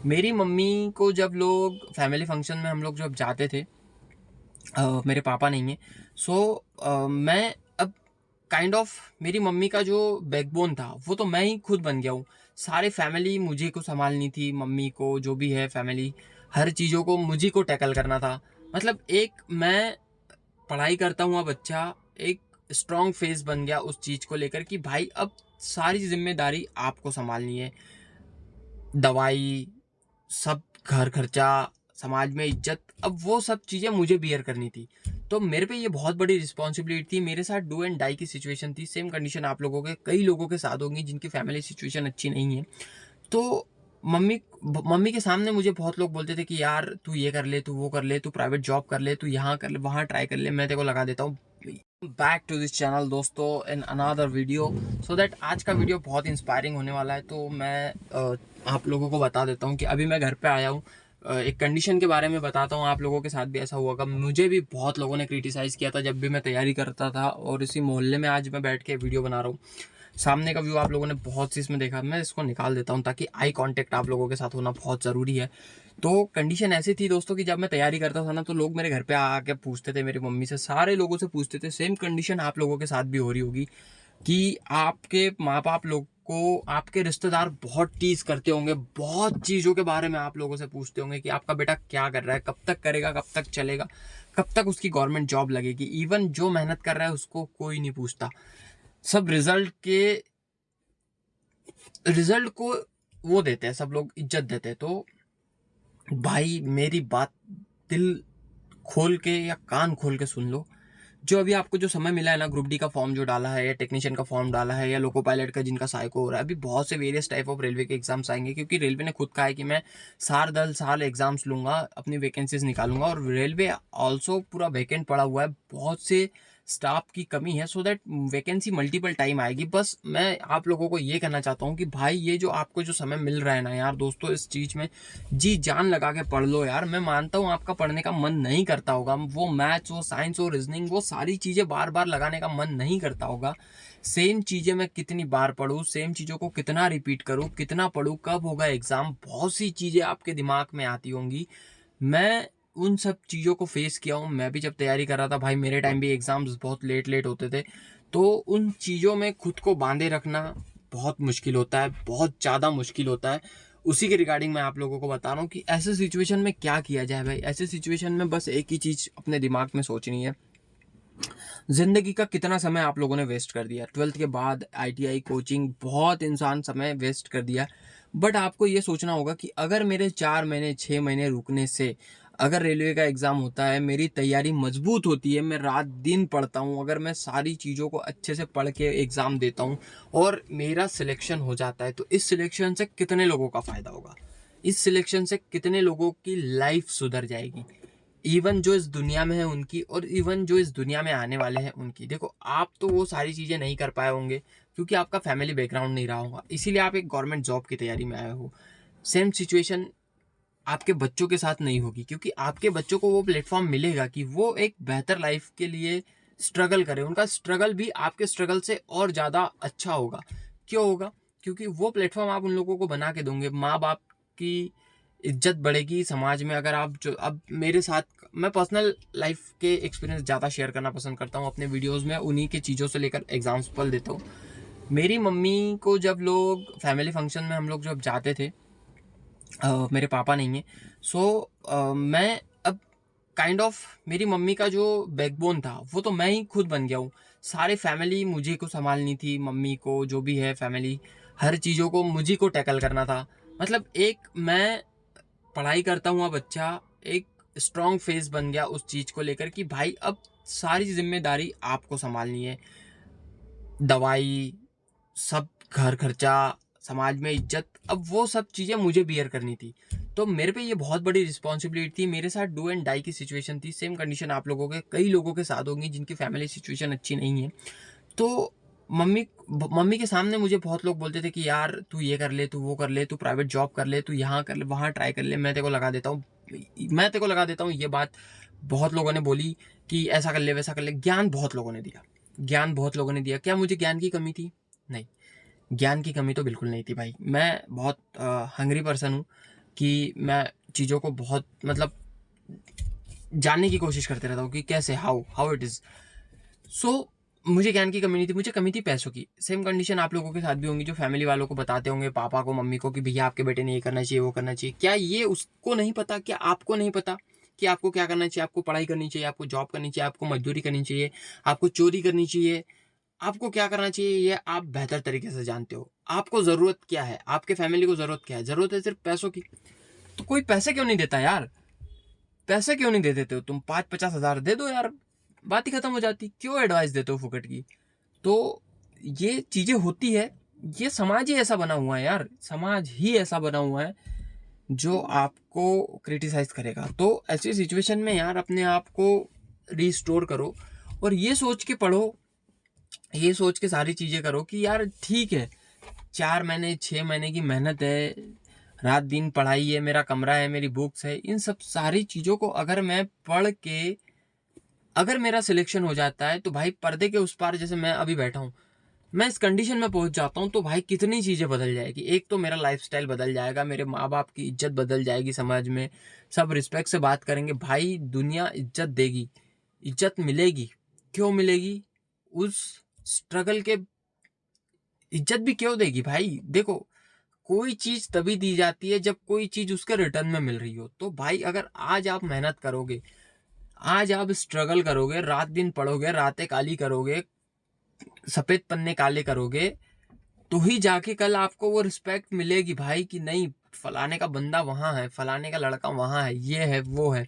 मेरी मम्मी को जब लोग फैमिली फंक्शन में हम लोग जब जाते थे, मेरे पापा नहीं है। सो मैं अब काइंड ऑफ मेरी मम्मी का जो बैकबोन था वो तो मैं ही खुद बन गया हूँ। सारी फैमिली मुझे को संभालनी थी, मम्मी को जो भी है फैमिली, हर चीज़ों को मुझी को टैकल करना था। मतलब एक मैं पढ़ाई करता हुआ बच्चा एक स्ट्रॉन्ग फेस बन गया उस चीज़ को लेकर कि भाई अब सारी जिम्मेदारी आपको संभालनी है। दवाई, सब घर खर्चा, समाज में इज्जत, अब वो सब चीज़ें मुझे बियर करनी थी। तो मेरे पे ये बहुत बड़ी रिस्पॉन्सिबिलिटी थी। मेरे साथ डू एंड डाई की सिचुएशन थी। सेम कंडीशन आप लोगों के कई लोगों के साथ होंगी जिनकी फैमिली सिचुएशन अच्छी नहीं है। तो मम्मी मम्मी के सामने मुझे बहुत लोग बोलते थे कि यार तू ये कर ले, तू वो कर ले, तू प्राइवेट जॉब कर ले, तू यहाँ कर ले, वहाँ ट्राई कर ले, मैं तेरे को लगा देता हूँ। बैक टू दिस चैनल दोस्तों in another video. So that आज का वीडियो बहुत इंस्पायरिंग होने वाला है। तो मैं आप लोगों को बता देता हूँ कि अभी मैं घर पे आया हूँ। एक कंडीशन के बारे में बताता हूँ, आप लोगों के साथ भी ऐसा हुआ होगा। मुझे भी बहुत लोगों ने क्रिटिसाइज़ किया था जब भी मैं तैयारी करता था, और इसी मोहल्ले में आज मैं बैठ के वीडियो बना रहा हूँ। सामने का व्यू आप लोगों ने बहुत सी इसमें देखा, मैं इसको निकाल देता हूँ ताकि आई कांटेक्ट आप लोगों के साथ होना बहुत ज़रूरी है। तो कंडीशन ऐसी थी दोस्तों कि जब मैं तैयारी करता था ना, तो लोग मेरे घर पे आके पूछते थे, मेरी मम्मी से, सारे लोगों से पूछते थे। सेम कंडीशन आप लोगों के साथ भी हो रही होगी कि आपके माँ बाप लोग को आपके रिश्तेदार बहुत टीज करते होंगे, बहुत चीज़ों के बारे में आप लोगों से पूछते होंगे कि आपका बेटा क्या कर रहा है, कब तक करेगा, कब तक चलेगा, कब तक उसकी गवर्नमेंट जॉब लगेगी। इवन जो मेहनत कर रहा है उसको कोई नहीं पूछता। सब रिजल्ट को वो देते हैं, सब लोग इज्जत देते हैं। तो भाई मेरी बात दिल खोल के या कान खोल के सुन लो। जो अभी आपको जो समय मिला है ना, ग्रुप डी का फॉर्म जो डाला है, या टेक्नीशियन का फॉर्म डाला है, या लोको पायलट का जिनका साइको हो रहा है, अभी बहुत से वेरियस टाइप ऑफ रेलवे के एग्जाम्स आएंगे, क्योंकि रेलवे ने खुद कहा है कि मैं साल दर साल एग्जाम्स लूंगा, अपनी वैकेंसीज निकालूंगा। और रेलवे ऑल्सो पूरा वैकेंट पड़ा हुआ है, बहुत से स्टाफ की कमी है। So that vacancy multiple time आएगी। बस मैं आप लोगों को ये कहना चाहता हूँ कि भाई ये जो आपको जो समय मिल रहा है ना यार दोस्तों, इस चीज़ में जी जान लगा के पढ़ लो यार। मैं मानता हूँ आपका पढ़ने का मन नहीं करता होगा, वो मैथ्स हो, साइंस हो, रीजनिंग, वो सारी चीज़ें बार बार लगाने का मन नहीं करता होगा। सेम चीज़ें मैं कितनी बार पढूं, सेम चीज़ों को कितना रिपीट करूँ, कितना पढूं, कब होगा एग्ज़ाम, बहुत सी चीज़ें आपके दिमाग में आती होंगी। मैं उन सब चीज़ों को फेस किया हूँ। मैं भी जब तैयारी कर रहा था भाई, मेरे टाइम भी एग्ज़ाम्स बहुत लेट लेट होते थे। तो उन चीज़ों में खुद को बांधे रखना बहुत मुश्किल होता है, बहुत ज़्यादा मुश्किल होता है। उसी के रिगार्डिंग मैं आप लोगों को बता रहा हूँ कि ऐसे सिचुएशन में क्या किया जाए भाई। ऐसे सिचुएशन में बस एक ही चीज़ अपने दिमाग में सोचनी है, जिंदगी का कितना समय आप लोगों ने वेस्ट कर दिया। 12th के बाद आईटीआई कोचिंग, बहुत इंसान समय वेस्ट कर दिया। बट आपको ये सोचना होगा कि अगर मेरे 4 महीने 6 महीने रुकने से अगर रेलवे का एग्ज़ाम होता है, मेरी तैयारी मजबूत होती है, मैं रात दिन पढ़ता हूँ, अगर मैं सारी चीज़ों को अच्छे से पढ़ के एग्ज़ाम देता हूँ और मेरा सिलेक्शन हो जाता है, तो इस सिलेक्शन से कितने लोगों का फ़ायदा होगा, इस सिलेक्शन से कितने लोगों की लाइफ सुधर जाएगी। इवन जो इस दुनिया में है उनकी, और इवन जो इस दुनिया में आने वाले हैं उनकी। देखो आप तो वो सारी चीज़ें नहीं कर पाए होंगे क्योंकि आपका फैमिली बैकग्राउंड नहीं रहा होगा, इसीलिए आप एक गवर्नमेंट जॉब की तैयारी में आए हो। सेम सिचुएशन आपके बच्चों के साथ नहीं होगी, क्योंकि आपके बच्चों को वो प्लेटफॉर्म मिलेगा कि वो एक बेहतर लाइफ के लिए स्ट्रगल करें। उनका स्ट्रगल भी आपके स्ट्रगल से और ज़्यादा अच्छा होगा। क्यों होगा? क्योंकि वो प्लेटफॉर्म आप उन लोगों को बना के दोगे, माँ बाप की इज्जत बढ़ेगी समाज में। अगर आप जो अब मेरे साथ, मैं पर्सनल लाइफ के एक्सपीरियंस ज़्यादा शेयर करना पसंद करता हूँ अपने वीडियोस में, उन्हीं के चीज़ों से लेकर एग्जाम्पल देता हूँ। मेरी मम्मी को जब लोग फैमिली फंक्शन में हम लोग जब जाते थे, मेरे पापा नहीं है। सो मैं अब काइंड ऑफ मेरी मम्मी का जो बैकबोन था वो तो मैं ही खुद बन गया हूँ। सारे फैमिली मुझे को संभालनी थी, मम्मी को जो भी है फैमिली, हर चीज़ों को मुझे को टैकल करना था। मतलब एक मैं पढ़ाई करता हुआ बच्चा एक स्ट्रॉन्ग फेस बन गया उस चीज़ को लेकर कि भाई अब सारी जिम्मेदारी आपको संभालनी है। दवाई, सब घर खर्चा, समाज में इज्जत, अब वो सब चीज़ें मुझे बियर करनी थी। तो मेरे पे ये बहुत बड़ी रिस्पॉन्सिबिलिटी थी। मेरे साथ डू एंड डाई की सिचुएशन थी। सेम कंडीशन आप लोगों के कई लोगों के साथ होंगी जिनकी फैमिली सिचुएशन अच्छी नहीं है। तो मम्मी मम्मी के सामने मुझे बहुत लोग बोलते थे कि यार तू ये कर ले, तू वो कर ले, तू प्राइवेट जॉब कर ले, तू यहाँ कर ले, वहाँ ट्राई कर ले, मैं तेरे को लगा देता हूँ, मैं तेरे को लगा देता हूँ। ये बात बहुत लोगों ने बोली कि ऐसा कर ले, वैसा कर ले। ज्ञान बहुत लोगों ने दिया, ज्ञान बहुत लोगों ने दिया। क्या मुझे ज्ञान की कमी थी? नहीं, ज्ञान की कमी तो बिल्कुल नहीं थी भाई। मैं बहुत हंग्री पर्सन हूँ। कि मैं चीज़ों को बहुत मतलब जानने की कोशिश करते रहता हूँ कि कैसे हाउ इट इज़। सो मुझे ज्ञान की कमी नहीं थी, मुझे कमी थी पैसों की। सेम कंडीशन आप लोगों के साथ भी होंगी, जो फैमिली वालों को बताते होंगे, पापा को, मम्मी को, कि भैया आपके बेटे ने ये करना चाहिए, वो करना चाहिए। क्या ये उसको नहीं पता? क्या आपको नहीं पता कि आपको क्या करना चाहिए? आपको पढ़ाई करनी चाहिए, आपको जॉब करनी चाहिए, आपको मजदूरी करनी चाहिए, आपको चोरी करनी चाहिए, आपको क्या करना चाहिए, ये आप बेहतर तरीके से जानते हो। आपको ज़रूरत क्या है? आपके फैमिली को ज़रूरत क्या है? ज़रूरत है सिर्फ पैसों की। तो कोई पैसे क्यों नहीं देता यार? पैसे क्यों नहीं दे देते हो तुम? 5-50 हज़ार दे दो यार, बात ही खत्म हो जाती। क्यों एडवाइस देते हो फुकट की? तो ये चीजें होती है, ये समाज ही ऐसा बना हुआ है यार, समाज ही ऐसा बना हुआ है जो आपको क्रिटिसाइज करेगा। तो ऐसी सिचुएशन में यार अपने आप को रिस्टोर करो और ये सोच के पढ़ो, ये सोच के सारी चीजें करो कि यार ठीक है, 4 महीने 6 महीने की मेहनत है, रात दिन पढ़ाई है, मेरा कमरा है, मेरी बुक्स है, इन सब सारी चीजों को अगर मैं पढ़ के अगर मेरा सिलेक्शन हो जाता है तो भाई पर्दे के उस पार जैसे मैं अभी बैठा हूँ, मैं इस कंडीशन में पहुंच जाता हूँ, तो भाई कितनी चीजें बदल जाएगी। एक तो मेरा लाइफस्टाइल बदल जाएगा, मेरे माँ बाप की इज्जत बदल जाएगी समाज में, सब रिस्पेक्ट से बात करेंगे भाई, दुनिया इज्जत देगी, इज्जत मिलेगी। क्यों मिलेगी? उस स्ट्रगल के इज्जत भी क्यों देगी भाई? देखो, कोई चीज तभी दी जाती है जब कोई चीज उसके रिटर्न में मिल रही हो। तो भाई अगर आज आप मेहनत करोगे, आज आप स्ट्रगल करोगे, रात दिन पढ़ोगे, रातें काली करोगे, सफेद पन्ने काले करोगे, तो ही जाके कल आपको वो रिस्पेक्ट मिलेगी भाई, कि नहीं फलाने का बंदा वहां है, फलाने का लड़का वहां है, ये है वो है।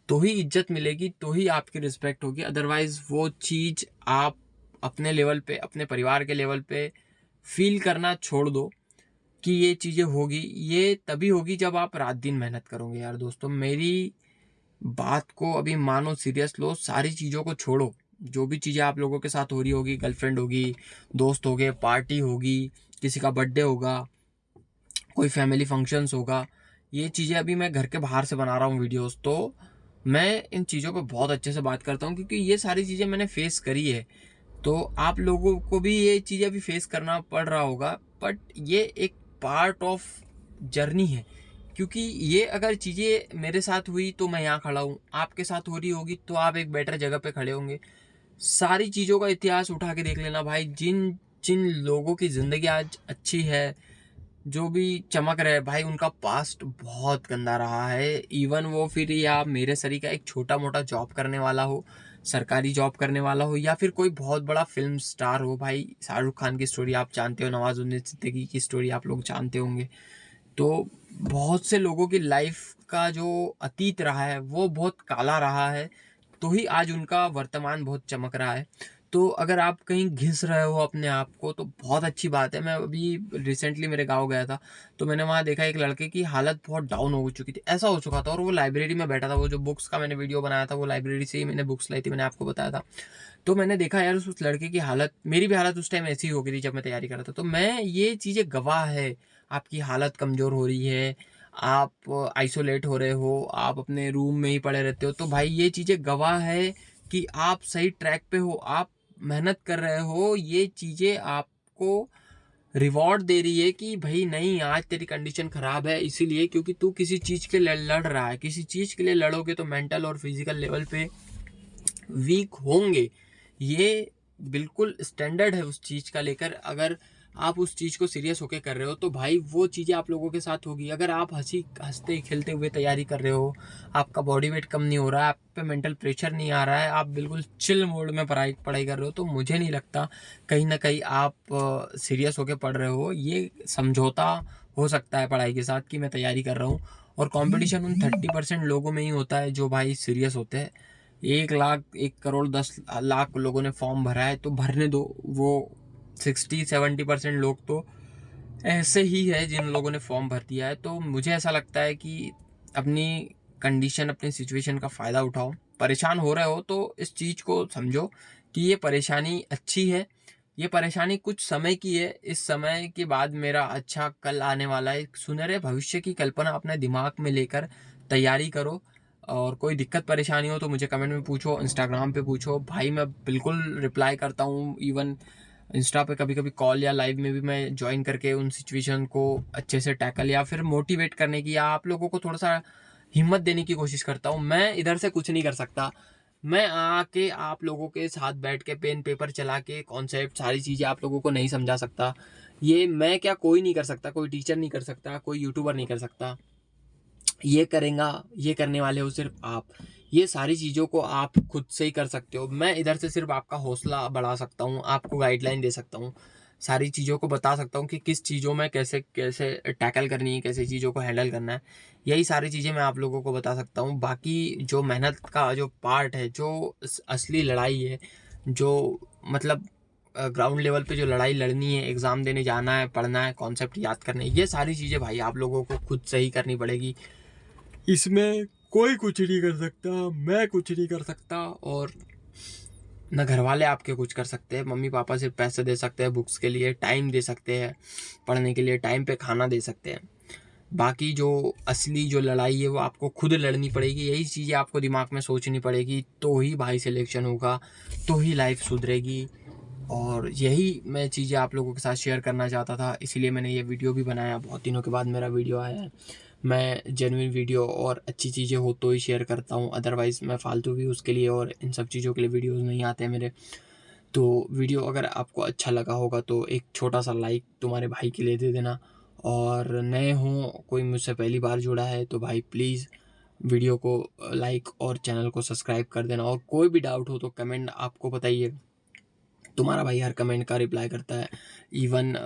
तो ही इज्जत मिलेगी, तो ही आपकी रिस्पेक्ट होगी। अदरवाइज वो चीज आप अपने लेवल पे, अपने परिवार के लेवल पे फील करना छोड़ दो कि ये चीजें होगी। ये तभी होगी जब आप रात दिन मेहनत करोगे यार। दोस्तों मेरी बात को अभी मानो, सीरियस लो, सारी चीज़ों को छोड़ो। जो भी चीज़ें आप लोगों के साथ हो रही होगी, गर्लफ्रेंड होगी, दोस्त हो गए, पार्टी होगी, किसी का बर्थडे होगा, कोई फैमिली फंक्शंस होगा, ये चीज़ें अभी मैं घर के बाहर से बना रहा हूँ वीडियोस, तो मैं इन चीज़ों पे बहुत अच्छे से बात करता हूँ क्योंकि ये सारी चीज़ें मैंने फेस करी है। तो आप लोगों को भी ये चीज़ें अभी फेस करना पड़ रहा होगा, बट ये एक पार्ट ऑफ जर्नी है। क्योंकि ये अगर चीज़ें मेरे साथ हुई तो मैं यहाँ खड़ा हूँ, आपके साथ हो रही होगी तो आप एक बेटर जगह पे खड़े होंगे। सारी चीज़ों का इतिहास उठा के देख लेना भाई, जिन जिन लोगों की ज़िंदगी आज अच्छी है, जो भी चमक रहे भाई, उनका पास्ट बहुत गंदा रहा है। इवन वो फिर या मेरे सरी का एक छोटा मोटा जॉब करने वाला हो, सरकारी जॉब करने वाला हो, या फिर कोई बहुत बड़ा फिल्म स्टार हो। भाई शाहरुख खान की स्टोरी आप जानते हो, नवाजुद्दीन सिद्दीकी की स्टोरी आप लोग जानते होंगे। तो बहुत से लोगों की लाइफ का जो अतीत रहा है वो बहुत काला रहा है, तो ही आज उनका वर्तमान बहुत चमक रहा है। तो अगर आप कहीं घिस रहे हो अपने आप को तो बहुत अच्छी बात है। मैं अभी रिसेंटली मेरे गांव गया था, तो मैंने वहाँ देखा एक लड़के की हालत बहुत डाउन हो चुकी थी, ऐसा हो चुका था, और वो लाइब्रेरी में बैठा था। वो जो बुक्स का मैंने वीडियो बनाया था वो लाइब्रेरी से ही मैंने बुक्स लाई थी, मैंने आपको बताया था। तो मैंने देखा यार उस लड़के की हालत, मेरी भी हालत उस टाइम ऐसी हो गई थी जब मैं तैयारी कर रहा था। तो मैं ये चीज़ें गवाह है, आपकी हालत कमज़ोर हो रही है, आप आइसोलेट हो रहे हो, आप अपने रूम में ही पड़े रहते हो, तो भाई ये चीज़ें गवाह है कि आप सही ट्रैक पे हो, आप मेहनत कर रहे हो। ये चीज़ें आपको रिवॉर्ड दे रही है कि भाई नहीं, आज तेरी कंडीशन खराब है इसीलिए क्योंकि तू किसी चीज़ के लिए लड़ रहा है। किसी चीज़ के लिए लड़ोगे तो मेंटल और फिजिकल लेवल पे वीक होंगे, ये बिल्कुल स्टैंडर्ड है उस चीज़ का लेकर। अगर आप उस चीज़ को सीरियस होकर कर रहे हो तो भाई वो चीज़ें आप लोगों के साथ होगी। अगर आप हंसते खेलते हुए तैयारी कर रहे हो, आपका बॉडी वेट कम नहीं हो रहा है, आप पे मेंटल प्रेशर नहीं आ रहा है, आप बिल्कुल चिल मोड में पढ़ाई पढ़ाई कर रहे हो, तो मुझे नहीं लगता कहीं ना कहीं आप सीरियस होकर पढ़ रहे हो। ये समझौता हो सकता है पढ़ाई के साथ कि मैं तैयारी कर रहा हूँ, और कंपटीशन उन 30% लोगों में ही होता है जो भाई सीरियस होते हैं। 1 लाख 1 करोड़ 10 लाख लोगों ने फॉर्म भरा है तो भरने दो। वो 60-70% लोग तो ऐसे ही है जिन लोगों ने फॉर्म भर दिया है। तो मुझे ऐसा लगता है कि अपनी कंडीशन, अपनी सिचुएशन का फ़ायदा उठाओ। परेशान हो रहे हो तो इस चीज़ को समझो कि ये परेशानी अच्छी है, ये परेशानी कुछ समय की है, इस समय के बाद मेरा अच्छा कल आने वाला है। सुनहरे भविष्य की कल्पना अपने दिमाग में लेकर तैयारी करो। और कोई दिक्कत परेशानी हो तो मुझे कमेंट में पूछो, इंस्टाग्राम पे पूछो भाई, मैं बिल्कुल रिप्लाई करता हूँ। इवन इंस्टा पे कभी कभी कॉल या लाइव में भी मैं ज्वाइन करके उन सिचुएशन को अच्छे से टैकल या फिर मोटिवेट करने की या आप लोगों को थोड़ा सा हिम्मत देने की कोशिश करता हूँ। मैं इधर से कुछ नहीं कर सकता, मैं आके आप लोगों के साथ बैठ के पेन पेपर चला के कॉन्सेप्ट सारी चीज़ें आप लोगों को नहीं समझा सकता। ये मैं क्या, कोई नहीं कर सकता, कोई टीचर नहीं कर सकता, कोई यूट्यूबर नहीं कर सकता। ये करेगा, ये करने वाले हो सिर्फ आप। ये सारी चीज़ों को आप खुद से ही कर सकते हो। मैं इधर से सिर्फ आपका हौसला बढ़ा सकता हूँ, आपको गाइडलाइन दे सकता हूँ, सारी चीज़ों को बता सकता हूँ कि किस चीज़ों में कैसे कैसे टैकल करनी है, कैसे चीज़ों को हैंडल करना है। यही सारी चीज़ें मैं आप लोगों को बता सकता हूँ। बाकी जो मेहनत का जो पार्ट है, जो असली लड़ाई है, जो मतलब ग्राउंड लेवल पे जो लड़ाई लड़नी है, एग्ज़ाम देने जाना है, पढ़ना है, कॉन्सेप्ट याद करने, ये सारी चीज़ें भाई आप लोगों को खुद से ही करनी पड़ेगी। इसमें कोई कुछ नहीं कर सकता, मैं कुछ नहीं कर सकता, और न घर वाले आपके कुछ कर सकते हैं। मम्मी पापा सिर्फ पैसे दे सकते हैं, बुक्स के लिए टाइम दे सकते हैं, पढ़ने के लिए टाइम पे खाना दे सकते हैं। बाकी जो असली जो लड़ाई है वो आपको खुद लड़नी पड़ेगी। यही चीज़ें आपको दिमाग में सोचनी पड़ेगी, तो ही भाई सिलेक्शन होगा, तो ही लाइफ सुधरेगी। और यही मैं चीज़ें आप लोगों के साथ शेयर करना चाहता था, इसीलिए मैंने ये वीडियो भी बनाया। बहुत दिनों के बाद मेरा वीडियो आया है। मैं जेन्युइन वीडियो और अच्छी चीज़ें हो तो ही शेयर करता हूँ, अदरवाइज़ मैं फालतू व्यूज़ के लिए और इन सब चीज़ों के लिए वीडियोज़ नहीं आते हैं मेरे। तो वीडियो अगर आपको अच्छा लगा होगा तो एक छोटा सा लाइक तुम्हारे भाई के लिए दे देना। और नए हों, कोई मुझसे पहली बार जुड़ा है तो भाई प्लीज़ वीडियो को लाइक और चैनल को सब्सक्राइब कर देना। और कोई भी डाउट हो तो कमेंट आपको बताइए, तुम्हारा भाई हर कमेंट का रिप्लाई करता है। इवन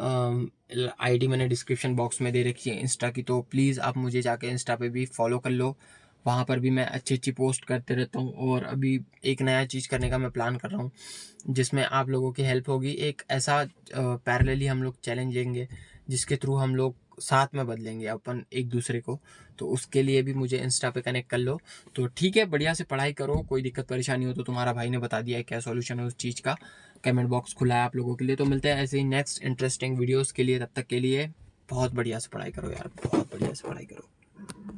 आईडी मैंने डिस्क्रिप्शन बॉक्स में दे रखी है इंस्टा की, तो प्लीज़ आप मुझे जाके इंस्टा पे भी फॉलो कर लो। वहाँ पर भी मैं अच्छी अच्छी पोस्ट करते रहता हूँ। और अभी एक नया चीज़ करने का मैं प्लान कर रहा हूँ, जिसमें आप लोगों की हेल्प होगी। एक ऐसा पैरेलली हम लोग चैलेंज लेंगे जिसके थ्रू हम लोग साथ में बदलेंगे अपन एक दूसरे को। तो उसके लिए भी मुझे इंस्टा पे कनेक्ट कर लो। तो ठीक है, बढ़िया से पढ़ाई करो, कोई दिक्कत परेशानी हो तो तुम्हारा भाई ने बता दिया है क्या सॉल्यूशन है उस चीज़ का। कमेंट बॉक्स खुला है आप लोगों के लिए। तो मिलते हैं ऐसे ही नेक्स्ट इंटरेस्टिंग वीडियोस के लिए। तब तक के लिए बहुत बढ़िया से पढ़ाई करो यार, बहुत बढ़िया से पढ़ाई करो।